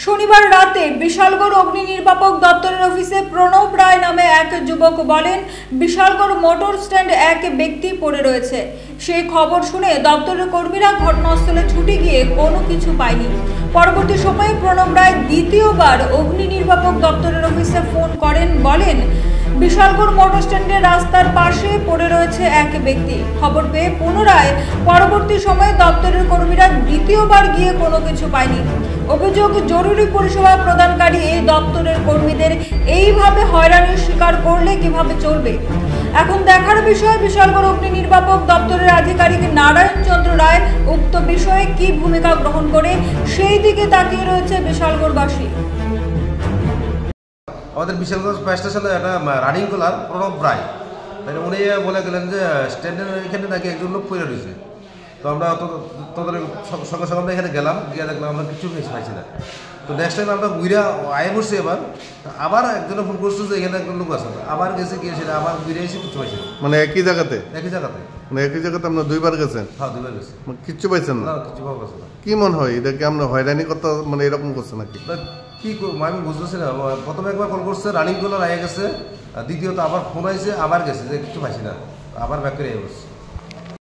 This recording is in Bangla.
শনিবার রাতে বিশালগড় অগ্নি নির্বাপক দপ্তরের অফিসে প্রণব রায় নামে এক যুবক বলেন, বিশালগড় মোটর স্ট্যান্ডে এক ব্যক্তি পড়ে রয়েছে। সেই খবর শুনে দপ্তরের কর্মীরা ঘটনাস্থলে ছুটে গিয়ে কোনো কিছু পায়নি। পরবর্তী সময়ে প্রণব রায় দ্বিতীয়বার অগ্নি নির্বাপক দপ্তরের অফিসে ফোন করেন, বলেন বিশালগড় মোটর স্ট্যান্ডের রাস্তার পাশে পড়ে রয়েছে এক ব্যক্তি। খবর পেয়ে পুনরায় পরবর্তী সময়ে দপ্তরের কর্মীরা দ্বিতীয়বার গিয়ে কোনো কিছু পায়নি। অভিযোগ, জরুরি পরিষেবা প্রদানকারী এই দপ্তরের কর্মীদের এইভাবে হয়রানির শিকার করলে কিভাবে চলবে। এখন দেখার বিষয় বিশালগড় অগ্নি নির্বাপক দপ্তরের আধিকারিক নারায়ণ চন্দ্র রায় উক্ত বিষয়ে কি ভূমিকা গ্রহণ করে, সেই দিকে তাকিয়ে রয়েছে বিশালগড়বাসী। আমাদের বিশালগঞ্জ ফায়ার স্টেশনে একটা রানিং কলার প্রণব রায়, তাই উনি বলে গেলেন যে স্ট্যান্ডের এখানে নাকি একজন লোক পড়ে রয়েছে। তো আমরা তোদের সঙ্গে সঙ্গে আমরা এখানে গেলাম, গিয়ে দেখলাম আমরা কিছু পাইছি না। তো নেক্সট টাইম আমরা ঘুরে আয়ে বসছি, আবার একজনে ফোন করছে যে এখানে একজন লোক আছে, আবার গেছে গিয়ে সেটা আবার ঘুরে এসে কিছু পাইছি না। মানে একই জায়গাতে মানে একই জায়গাতে আমরা দুইবার গেছেন? হ্যাঁ, দুইবার গেছি। কিচ্ছু পাইছেন না? কিছু পাওয়া গেছে না। কি মনে হয় এটা কি আমরা হয়রানি করতে মানে এরকম করছে নাকি? কি আমি বুঝতেছি না। প্রথমে একবার কল করছে, রানিং কলার আয়ে গেছে, দ্বিতীয়ত আবার ফোন আইছে, আবার গেছে যে কিছু পাইছি না, আবার ব্যাক করে বসছে।